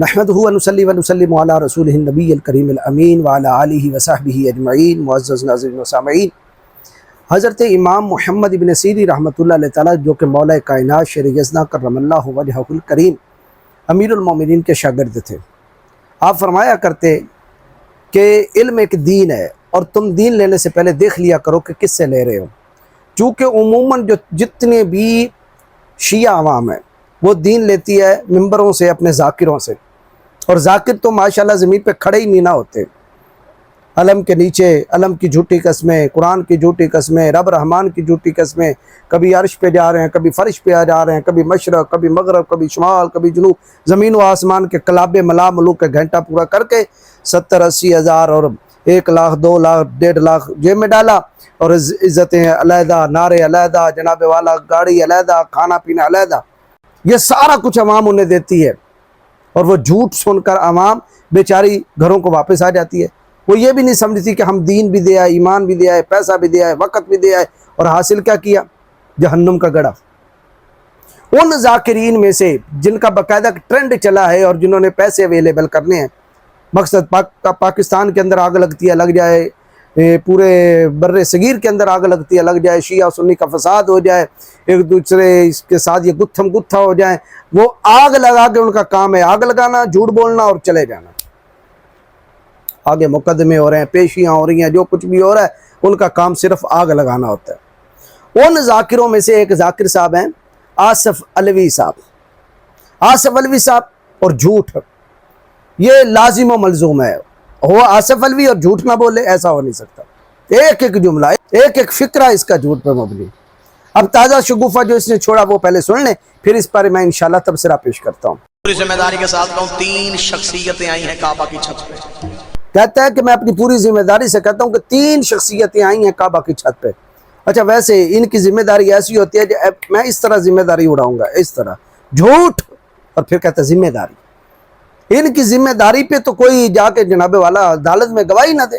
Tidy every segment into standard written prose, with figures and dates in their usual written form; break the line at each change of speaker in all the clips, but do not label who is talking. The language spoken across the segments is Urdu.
نحمدہ ونصلی ونسلم علی رسولہ النبی الکریم الامین وعلی آلہ وصحبہ اجمعین۔ معزز ناظرین و سامعین، حضرت امام محمد ابن سیری رحمۃ اللہ علیہ تعالیٰ جو کہ مولا کائنات شیر یزداں کرم اللہ وجہہ الکریم امیر المومنین کے شاگرد تھے، آپ فرمایا کرتے کہ علم ایک دین ہے اور تم دین لینے سے پہلے دیکھ لیا کرو کہ کس سے لے رہے ہو، چونکہ عموماً جو جتنے بھی شیعہ عوام ہیں وہ دین لیتی ہے ممبروں سے، اپنے ذاکروں سے، اور ذاکر تو ماشاءاللہ زمین پہ کھڑے ہی نہیں نہ ہوتے، علم کے نیچے علم کی جھوٹی قسمیں، قرآن کی جھوٹی قسمیں، رب رحمان کی جھوٹی قسمیں، کبھی عرش پہ جا رہے ہیں، کبھی فرش پہ جا رہے ہیں، کبھی مشرق، کبھی مغرب، کبھی شمال، کبھی جنوب، زمین و آسمان کے کلابے ملا ملوک کا گھنٹہ پورا کر کے 70-80 ہزار اور 1 لاکھ 2 لاکھ 1.5 لاکھ جیب میں ڈالا، اور عزتیں علیحدہ، نعرے علیحدہ، جناب والا گاڑی علیحدہ، کھانا پینا علیحدہ، یہ سارا کچھ عوام انہیں دیتی ہے، اور وہ جھوٹ سن کر عوام بیچاری گھروں کو واپس آ جاتی ہے۔ وہ یہ بھی نہیں سمجھتی کہ ہم دین بھی دے آئے، ایمان بھی دے آئے، پیسہ بھی دے آئے، وقت بھی دے آئے، اور حاصل کیا کیا؟ جہنم کا گڑھا۔ ان ذاکرین میں سے جن کا باقاعدہ ٹرینڈ چلا ہے اور جنہوں نے پیسے اویلیبل کرنے ہیں، مقصد پاکستان کے اندر آگ لگتی ہے لگ جائے، پورے بر صغیر کے اندر آگ لگتی ہے لگ جائے، شیعہ و سنی کا فساد ہو جائے، ایک دوسرے کے ساتھ یہ گتھم گتھا ہو جائیں، وہ آگ لگا کے ان کا کام ہے آگ لگانا، جھوٹ بولنا اور چلے جانا۔ آگے مقدمے ہو رہے ہیں، پیشیاں ہو رہی ہیں، جو کچھ بھی ہو رہا ہے ان کا کام صرف آگ لگانا ہوتا ہے۔ ان ذاکروں میں سے ایک ذاکر صاحب ہیں آصف علوی صاحب۔ آصف علوی صاحب اور جھوٹ یہ لازم و ملزوم ہے، وہ آصف علوی اور جھوٹ نہ بولے، ایسا ہو نہیں سکتا۔ ایک ایک جملہ، ایک ایک فکرہ اس کا جھوٹ پہ مبنی۔ اب تازہ شگوفہ جو اس نے چھوڑا وہ پہلے سن لیں، پھر اس پر میں انشاءاللہ تبصرہ پیش کرتا ہوں۔
پوری ذمہ داری کے ساتھ کہوں، 3 شخصیتیں آئی ہیں کعبہ کی چھت پہ۔
کہتا ہے کہ میں اپنی پوری ذمہ داری سے کہتا ہوں کہ 3 شخصیتیں آئی ہیں کعبہ کی چھت پہ۔ اچھا، ویسے ان کی ذمہ داری ایسی ہوتی ہے کہ میں اس طرح ذمہ داری اڑاؤں گا، اس طرح جھوٹ، اور پھر کہتا ہے ذمہ داری۔ ان کی ذمہ داری پہ تو کوئی جا کے جناب والا عدالت میں گواہی نہ دے،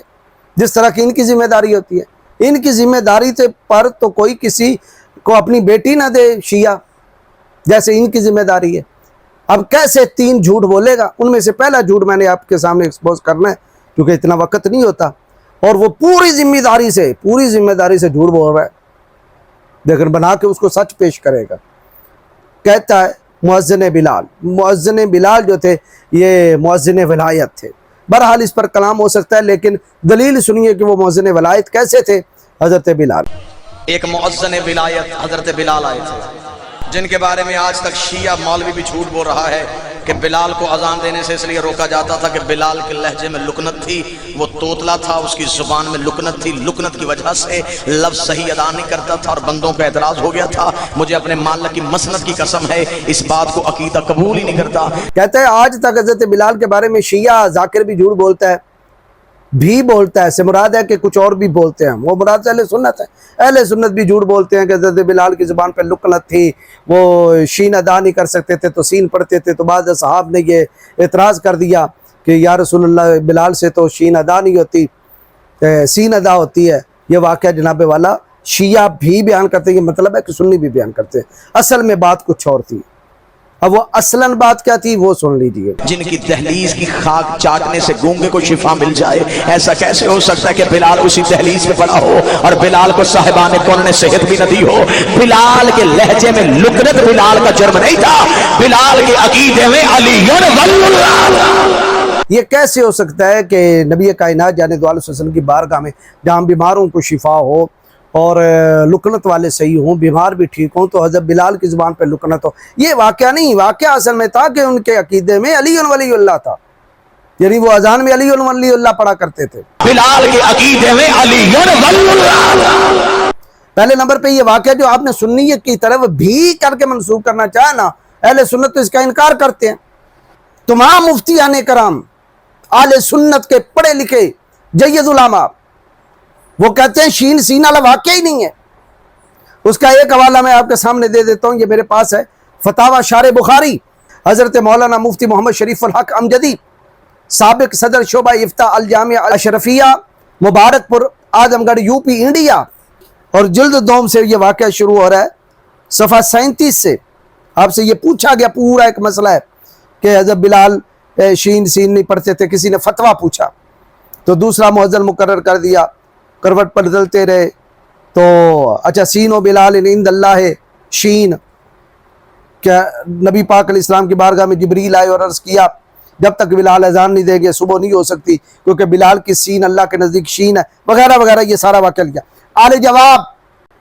جس طرح کی ان کی ذمہ داری ہوتی ہے۔ ان کی ذمہ داری پر تو کوئی کسی کو اپنی بیٹی نہ دے شیعہ، جیسے ان کی ذمہ داری ہے۔ اب کیسے 3 جھوٹ بولے گا؟ ان میں سے پہلا جھوٹ میں نے آپ کے سامنے ایکسپوز کرنا ہے، کیونکہ اتنا وقت نہیں ہوتا، اور وہ پوری ذمہ داری سے جھوٹ بول رہا ہے، لیکن بنا کے اس کو سچ پیش کرے گا۔ کہتا ہے مؤذن بلال جو تھے یہ مؤذن ولایت تھے۔ بہرحال اس پر کلام ہو سکتا ہے، لیکن دلیل سنیے کہ وہ مؤذن ولایت کیسے تھے۔ حضرت بلال،
ایک مؤذن ولایت حضرت بلال آئے تھے، جن کے بارے میں آج تک شیعہ مولوی بھی جھوٹ بول رہا ہے کہ بلال کو اذان دینے سے اس لیے روکا جاتا تھا کہ بلال کے لہجے میں لکنت تھی، وہ توتلا تھا، اس کی زبان میں لکنت تھی، لکنت کی وجہ سے لفظ صحیح ادا نہیں کرتا تھا اور بندوں کا اعتراض ہو گیا تھا۔ مجھے اپنے مالک کی مسند کی قسم ہے، اس بات کو عقیدہ قبول ہی نہیں کرتا۔
کہتا ہے آج تک حضرت بلال کے بارے میں شیعہ ذاکر بھی جھوٹ بولتا ہے، بھی بولتا ہے، سے مراد ہے کہ کچھ اور بھی بولتے ہیں، وہ مراد اہل سنت ہے۔ اہل سنت بھی جھوٹ بولتے ہیں کہ حضرت بلال کی زبان پہ لکنت تھی، وہ شین ادا نہیں کر سکتے تھے تو سین پڑھتے تھے، تو بعض صحاب نے یہ اعتراض کر دیا کہ یا رسول اللہ بلال سے تو شین ادا نہیں ہوتی، سین ادا ہوتی ہے۔ یہ واقعہ جناب والا شیعہ بھی بیان کرتے ہیں، یہ مطلب ہے کہ سنی بھی بیان کرتے ہیں، اصل میں بات کچھ اور تھی۔ اب وہ اصلاً بات کیا تھی وہ سن لیجئے۔
جن کی دہلیز کی خاک چاٹنے سے گونگے کو شفا مل جائے، ایسا کیسے ہو سکتا ہے کہ بلال اسی دہلیز پہ پڑا ہو اور بلال کو صاحبان کون نے صحت بھی نہ دی ہو؟ بلال کے لہجے میں لکنت بلال کا جرم نہیں تھا، بلال کے عقیدے میں علی ولی اللہ۔
یہ کیسے ہو سکتا ہے کہ نبی کائنات جانے دو علیہ وسلم کی بارگاہ میں جہاں بیماروں کو شفا ہو اور لکنت والے صحیح ہوں، بیمار بھی ٹھیک ہوں، تو حضرت بلال کی زبان پہ لکنت ہو؟ یہ واقعہ نہیں، واقعہ اصل میں تھا کہ ان کے عقیدے میں علی ولی اللہ تھا، یعنی وہ اذان میں علی ولی اللہ پڑھا کرتے تھے۔
بلال کے عقیدے میں علی ولی اللہ۔
پہلے نمبر پہ یہ واقعہ جو آپ نے سنیت کی طرف بھی کر کے منسوخ کرنا چاہے نا، اہل سنت تو اس کا انکار کرتے ہیں۔ تمام مفتیان کرام اہل سنت کے پڑھے لکھے جید علماء وہ کہتے ہیں شین سین والا واقعہ ہی نہیں ہے۔ اس کا ایک حوالہ میں آپ کے سامنے دے دیتا ہوں، یہ میرے پاس ہے، فتاوی شارح بخاری، حضرت مولانا مفتی محمد شریف الحق امجدی، سابق صدر شعبہ افتاء الجامعہ اشرفیہ مبارک پور اعظم گڑھ یوپی انڈیا، اور جلد دوم سے یہ واقعہ شروع ہو رہا ہے، صفحہ 37 سے۔ آپ سے یہ پوچھا گیا، پورا ایک مسئلہ ہے کہ حضرت بلال شین سین نہیں پڑھتے تھے، کسی نے فتویٰ پوچھا تو دوسرا مؤذن مقرر کر دیا، کروٹ پر بدلتے رہے، تو اچھا سین و بلال عند اللہ ہے شین، کیا نبی پاک علیہ السلام کی بارگاہ میں جبریل آئے اور عرض کیا جب تک بلال اذان نہیں دے گے صبح نہیں ہو سکتی، کیونکہ بلال کی سین اللہ کے نزدیک شین ہے، وغیرہ وغیرہ، یہ سارا واقعہ لکھا۔ آل جواب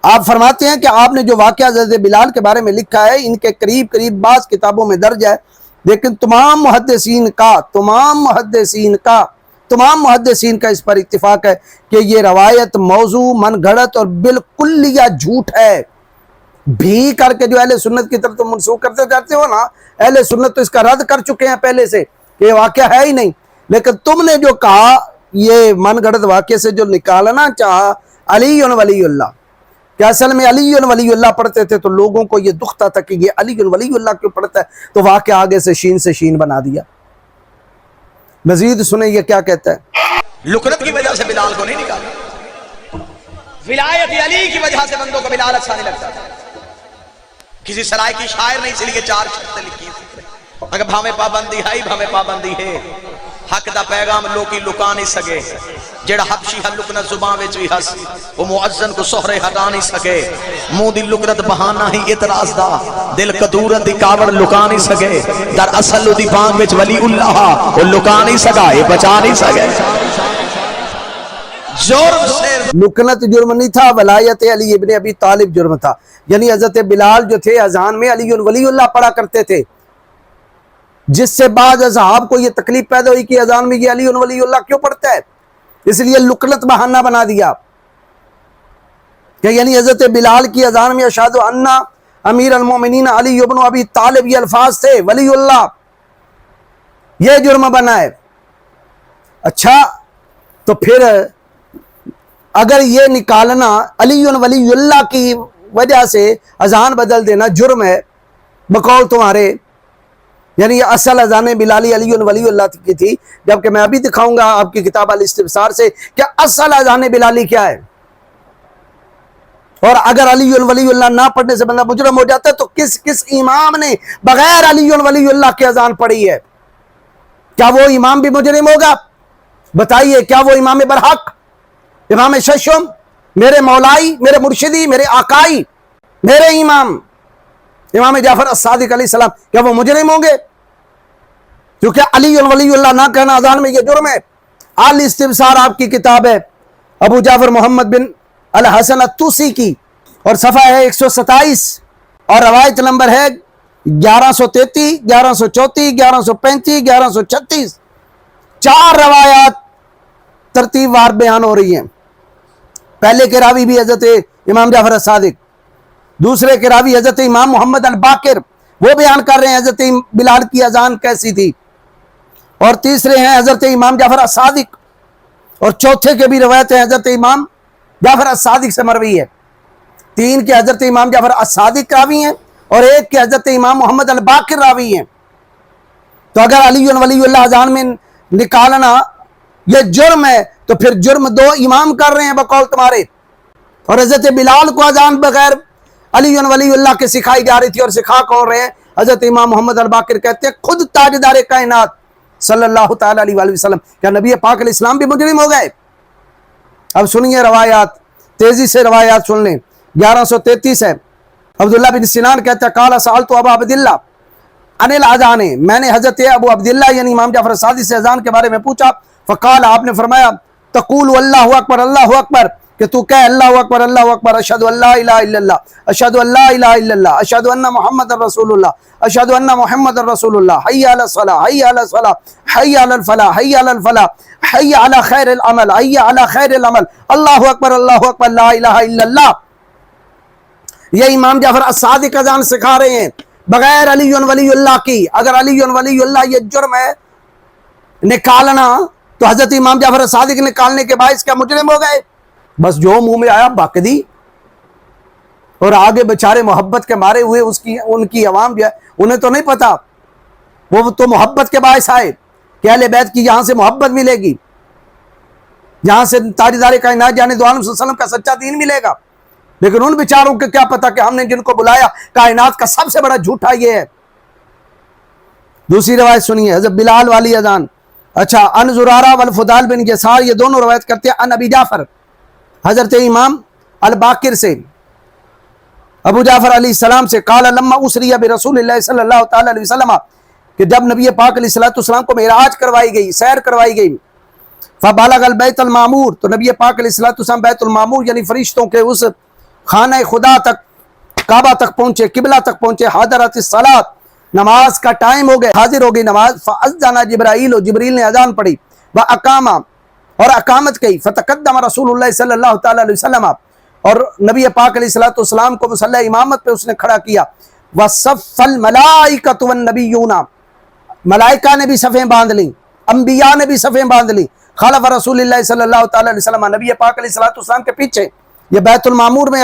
آپ فرماتے ہیں کہ آپ نے جو واقعہ حضرت بلال کے بارے میں لکھا ہے ان کے قریب قریب بعض کتابوں میں درج ہے، لیکن تمام محدثین کا اس پر اتفاق ہے کہ یہ روایت موضوع، من گھڑت اور بالکلیہ جھوٹ ہے۔ بھی کر کے جو اہل سنت کی طرف تم منسوخ کرتے جاتے ہو نا، اہل سنت تو اس کا رد کر چکے ہیں پہلے سے کہ یہ واقعہ ہے ہی نہیں، لیکن تم نے جو کہا یہ من گھڑت واقعے سے جو نکالنا چاہا علی ولی اللہ، کہ اصل میں علی ولی اللہ پڑھتے تھے تو لوگوں کو یہ دکھتا تھا کہ یہ علی ولی اللہ کیوں پڑھتا ہے، تو واقعہ آگے سے شین بنا دیا۔ مزید سنیں یہ کیا کہتا ہے۔
لکنت کی وجہ سے بلال کو نہیں نکالا، ولایت علی کی وجہ سے بندوں کو بلال اچھا نہیں لگتا تھا۔ کسی سرائے کی شاعر نہیں، اس لیے 4 شرطیں لکھی تھی، اگر بھامے پابندی ہے حق دا پیغام لوکی لکا نہیں سکے، جیڑا حبشی ہے لکنت زبان وچ وی ہس، وہ مؤذن کو سہرے ہٹا نہیں سکے، منہ دی لکنت بہانہ ہی اعتراض دا، دل کدورت دی کاوڑ لکا نہیں سکے، در اصل دی بانگ وچ ولی اللہ وہ لکا نہیں سکا، یہ بچا نہیں سکے۔ جرم سے
لکنت جرم نہیں تھا، ولایت علی ابن ابی طالب جرم تھا، یعنی حضرت بلال جو تھے اذان میں علی ولی اللہ پڑھا کرتے تھے، جس سے بعض اصحاب کو یہ تکلیف پیدا ہوئی کہ اذان میں یہ علی ولی اللہ کیوں پڑھتا ہے، اس لیے لکنت بہانہ بنا دیا کہ یعنی حضرت بلال کی اذان میں اشہد ان امیر المومنین علی ابن ابی طالب یہ الفاظ تھے، ولی اللہ، یہ جرم بنا ہے۔ اچھا تو پھر اگر یہ نکالنا علی ولی اللہ کی وجہ سے اذان بدل دینا جرم ہے بقول تمہارے، یعنی اصل اذان بلالی علی ولی اللہ کی تھی، جبکہ میں ابھی دکھاؤں گا آپ کی کتاب الاستبصار سے کہ اصل اذان بلالی کیا ہے، اور اگر علی ولی اللہ نہ پڑھنے سے بندہ مجرم ہو جاتا ہے تو کس امام نے بغیر علی ولی اللہ کی اذان پڑھی ہے؟ کیا وہ امام بھی مجرم ہوگا؟ بتائیے، کیا وہ امام برحق، امام ششم، میرے مولائی، میرے مرشدی، میرے آقائی، میرے امام جعفر الصادق علیہ السلام، کیا وہ مجرم ہوں گے؟ کیونکہ علی ولی اللہ نہ کہنا اذان میں یہ جرم ہے۔ الاستبصار آپ کی کتاب ہے ابو جعفر محمد بن الحسن الطوسی کی، اور صفحہ ہے 127 اور روایت نمبر ہے 1133، 1134، 1135، 1136، 4 روایات ترتیب وار بیان ہو رہی ہیں۔ پہلے کے راوی بھی حضرت امام جعفر الصادق، دوسرے کے راوی حضرت امام محمد الباقر، وہ بیان کر رہے ہیں حضرت بلال کی اذان کیسی تھی، اور تیسرے ہیں حضرت امام جعفر الصادق، اور چوتھے کے بھی روایت ہیں حضرت امام جعفر الصادق سے مروی ہے، 3 کے حضرت امام جعفر الصادق راوی ہیں اور 1 کے حضرت امام محمد الباقر راوی ہیں۔ تو اگر علی ولی اللہ اذان میں نکالنا یہ جرم ہے تو پھر جرم 2 امام کر رہے ہیں بقول تمہارے، اور حضرت بلال کو اذان بغیر علی ولی اللہ کے سکھائی جا رہی تھی، اور سکھا کون رہے ہیں؟ حضرت امام محمد الباقر کہتے ہیں خود تاجدار کائنات صلی اللہ تعالیٰ علیہ وآلہ وسلم، کیا نبی پاک علیہ السلام بھی مجرم ہو گئے؟ اب سنیے روایات، تیزی سے روایات سن لیں۔ 1133 ہے، عبداللہ بن سنان کہتا ہے قال سألت ابا عبداللہ عن الاذان، میں نے حضرت ابو عبداللہ یعنی امام جعفر الصادق سے اذان کے بارے میں پوچھا، فقال، آپ نے فرمایا تقول اللہ اکبر اللہ اکبر، کہ تو کہہ اللہ اکبر، اشہد ان لا الہ الا اللہ، اشہد ان لا الہ الا اللہ، اشہد ان محمد رسول اللہ، اشہد ان محمد رسول اللہ، حی علی الصلاۃ، حی علی الصلاۃ، حی علی الفلاح، حی علی الفلاح، حی علی خیر العمل، حی علی خیر العمل، اللہ اکبر، لا الہ الا اللہ۔ یہ امام جعفر الصادق اذان سکھا رہے ہیں بغیر علی ولی اللہ کی۔ اگر علی ولی اللہ یہ جرم ہے نکالنا تو حضرت امام جعفر الصادق نکالنے کے باعث کیا مجرم ہو گئے؟ بس جو منہ میں آیا بک دی، اور آگے بیچارے محبت کے مارے ہوئے ان کی عوام جو ہے انہیں تو نہیں پتا، وہ تو محبت کے باعث آئے کہ اہل بیت کی یہاں سے محبت ملے گی، یہاں سے تاجدار کائنات یعنی دو عالم صلی اللہ علیہ وسلم کا سچا دین ملے گا، لیکن ان بیچاروں کو کیا پتا کہ ہم نے جن کو بلایا کائنات کا سب سے بڑا جھوٹا یہ ہے۔ دوسری روایت سنیے حضرت بلال والی اذان. اچھا ان زرارہ والفضال بن یسار یہ دونوں روایت کرتے ہیں ان ابی جعفر حضرت امام الباقر سے ابو جعفر علیہ السلام سے قال لما اسری برسول اللہ صلی اللہ تعالی علیہ وسلم کہ جب نبی پاک علیہ الصلوۃ والسلام کو معراج کروائی گئی سیر کروائی گئی فبلغ البیت المعمور تو نبی پاک علیہ الصلوۃ والسلام بیت المعمور یعنی فرشتوں کے اس خانہ خدا تک کعبہ تک پہنچے قبلہ تک پہنچے حضرت الصلاۃ نماز کا ٹائم ہو گئے حاضر ہو گئی نماز فاذن جبرائیل جبریل نے اذان پڑھی واقام اور اقامت کی فتقدم رسول اللہ صلی اللہ تعالی علیہ وسلم اور نبی پاک علیہ الصلوۃ والسلام کو مصلی امامت پہ اس نے کھڑا کیا وصف الملائکۃ والنبیون ملائکہ نے بھی صفیں باندھ لی انبیاء نے بھی صفیں باندھ لی خلف رسول اللہ صلی اللہ تعالی علیہ وسلم نبی پاک علیہ الصلوۃ والسلام کے پیچھے یہ بیت المعمور میں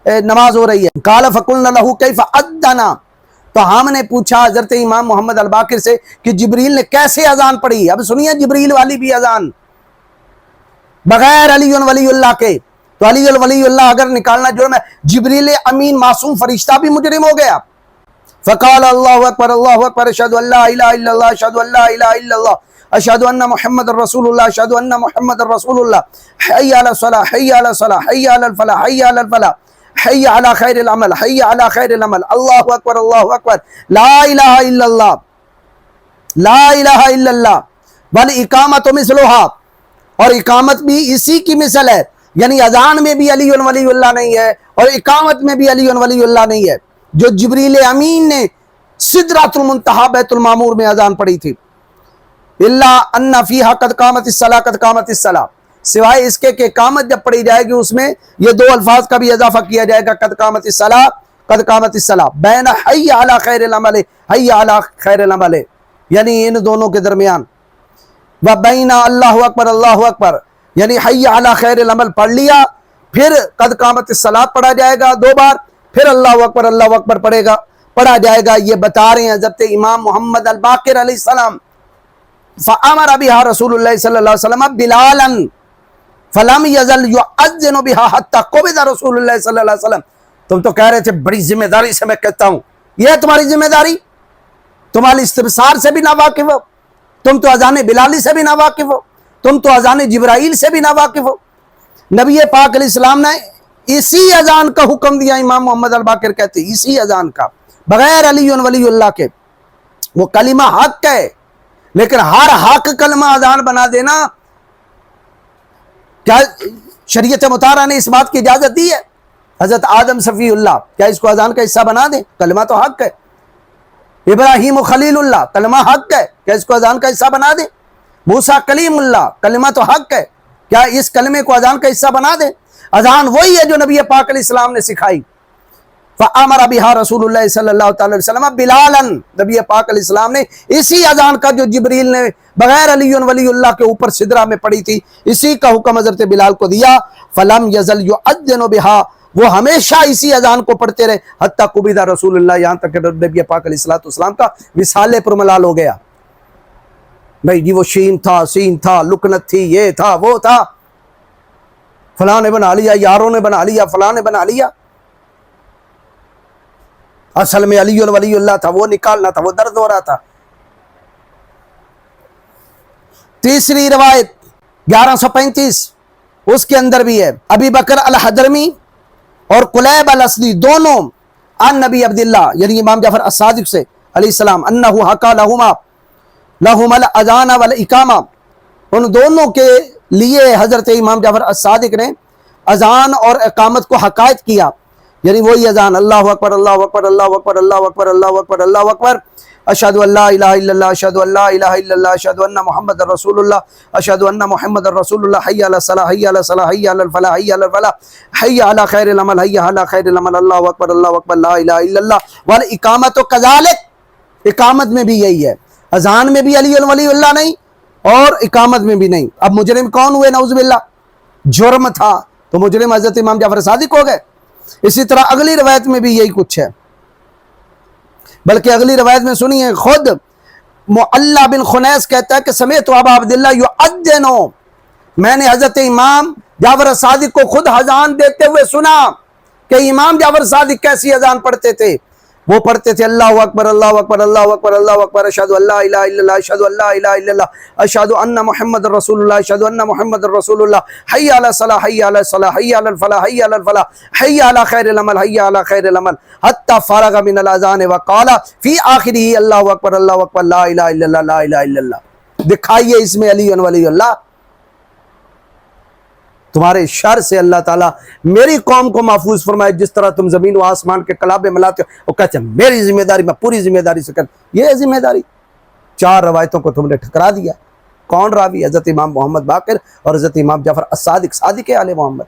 نماز ہو رہی ہے. قال فقلنا له كيف اذن تو ہم نے پوچھا حضرت امام محمد الباقر سے کہ جبریل نے کیسے اذان پڑھی. اب سنیے جبریل والی بھی اذان بغیر علی ولی اللہ کے. تو علی ولی اللہ اگر نکالنا جرم ہے جبریل امین معصوم فرشتہ بھی مجرم ہو گیا. فقال اللہ اکبر اشہد ان لا الہ الا اللہ اشہد ان لا الہ الا اللہ اشہد ان محمد رسول اللہ اشہد ان محمد رسول اللہ حی علی الصلاۃ حی علی الصلاۃ حی علی الفلاح حی علی الفلاح حی علی خیر العمل حی علی خیر العمل اللہ اکبر لا الہ الا اللہ لا الہ الا اللہ والاقامۃ مثلھا اور اقامت بھی اسی کی مثل ہے. یعنی اذان میں بھی علی ولی اللہ نہیں ہے اور اقامت میں بھی علی ولی اللہ نہیں ہے. جو جبریل امین نے سدرۃ المنتہا بیت المعمور میں اذان پڑھی تھی الا ان فیہا قد قامت الصلاۃ قد قامت الصلاۃ سوائے اس کے کہ اقامت جب پڑھی جائے گی اس میں یہ دو الفاظ کا بھی اضافہ کیا جائے گا قد قامت الصلاۃ قد قامت الصلاۃ بین حی علی خیر العمل حی علی خیر العمل یعنی ان دونوں کے درمیان وبین اللہ اکبر یعنی حی علی خیر العمل پڑھ لیا پھر قد قامت الصلاۃ پڑھا جائے گا 2 بار پھر اللہ اکبر پڑھا جائے گا. یہ بتا رہے ہیں حضرت امام محمد الباقر علیہ السلام فامر بها رسول اللہ صلی اللہ علیہ وسلم بلالا فلم یزل یؤذن بها حتى قبض رسول اللہ صلی اللہ علیہ وسلم. تم تو کہہ رہے تھے بڑی ذمہ داری سے میں کہتا ہوں یہ ہے تمہاری ذمہ داری. تمہاری استبصار سے بھی نہ واقف ہو تم تو اذان بلالی سے بھی نہ واقف ہو تم تو اذان جبرائیل سے بھی نہ واقف ہو. نبی پاک علیہ السلام نے اسی اذان کا حکم دیا. امام محمد الباقر کہتے ہیں اسی اذان کا بغیر علی ولی اللہ کے. وہ کلمہ حق ہے لیکن ہر حق کلمہ اذان بنا دینا کیا شریعت مطہرہ نے اس بات کی اجازت دی ہے؟ حضرت آدم صفی اللہ کیا اس کو اذان کا حصہ بنا دیں؟ کلمہ تو حق ہے. ابراہیم و خلیل اللہ کلمہ حق ہے کیا اس کو اذان کا حصہ بنا دیں؟ موسیٰ کلیم اللہ کلمہ تو حق ہے کیا اس کلمے کو اذان کا حصہ بنا دیں؟ اذان وہی ہے جو نبی پاک علیہ السلام نے سکھائی. فامر بها رسول اللہ صلی اللہ تعالی وسلم بلالا نبی پاک علیہ السلام نے اسی اذان کا جو جبریل نے بغیر علی ولی اللہ کے اوپر سدرہ میں پڑھی تھی اسی کا حکم حضرت بلال کو دیا. فلم یزل یؤذن بها وہ ہمیشہ اسی اذان کو پڑھتے رہے حتی قبض رسول اللہ یہاں تک کہ نبی پاک علیہ الصلوۃ والسلام کا وصال پرملال ہو گیا. بھائی جی وہ شین تھا سین تھا لکنت تھی یہ تھا وہ تھا فلاں نے بنا لیا یاروں نے بنا لیا فلاں نے بنا لیا. اصل میں علی ولی اللہ تھا وہ نکالنا تھا وہ درد ہو رہا تھا. تیسری روایت 1135 اس کے اندر بھی ہے ابی بکر الحضرمی اور قلیب الاسدی دونوں عن نبی عبداللہ یعنی امام جعفر الصادق سے علیہ السلام انہو حقا لہما الاذان والاقامہ ان دونوں کے لیے حضرت امام جعفر الصادق نے اذان اور اقامت کو حقائق کیا. یعنی وہی اذان اللہ اکبر اللہ اکبر اللہ اکبر اللہ اکبر اللہ اکبر اللہ اکبر اشہد ان لا الہ الا اللہ اشہد ان لا الہ الا اللہ اشہد ان محمد رسول اللہ اشہد ان محمد رسول اللہ حی علی الصلاۃ حی علی الصلاۃ حی علی الفلاح حی علی الفلاح حی علی خیر العمل حی علی خیر العمل اللہ اکبر لا الہ الا اللہ والاقامۃ کذالک اقامت میں بھی یہی ہے. اذان میں بھی علی ولی اللہ نہیں اور اقامت میں بھی نہیں. اب مجرم کون ہوئے نعوذ باللہ؟ جرم تھا تو مجرم حضرت امام جعفر صادق ہو گئے. اسی طرح اگلی روایت میں بھی یہی کچھ ہے بلکہ اگلی روایت میں سنیے خود معلی بن خنیس کہتا ہے کہ سمعت ابا عبداللہ یؤذن میں نے حضرت امام جعفر صادق کو خود اذان دیتے ہوئے سنا کہ امام جعفر صادق کیسی اذان پڑھتے تھے. وہ پڑھتے تھے اللہ اکبر اللہ اکبر اللہ اکبر اللہ اکبر، اشہد ان لا الہ الا اللہ اشہد ان لا الہ الا اللہ اشہد ان محمد رسول اللہ اشہد ان محمد رسول اللہ، حی علی الصلاۃ حی علی الصلاۃ حی علی الفلاح حی علی الفلاح حی علی خیر العمل حی علی خیر العمل، حتی فرغ من الاذان وقال فی آخرہ اللہ اکبر لا الہ الا اللہ لا الہ الا اللہ۔ دکھائیے اس میں علی ولی اللہ۔ تمہارے شر سے اللہ تعالیٰ میری قوم کو محفوظ فرمائے، جس طرح تم زمین و آسمان کے کلابے ملاتے ہو، وہ کہتے ہیں میری ذمہ داری، میں پوری ذمہ داری سے یہ ذمہ داری۔ 4 روایتوں کو تم نے ٹھکرا دیا۔ کون راوی؟ حضرت امام محمد باقر اور حضرت امام جعفر الصادق صادق آل محمد۔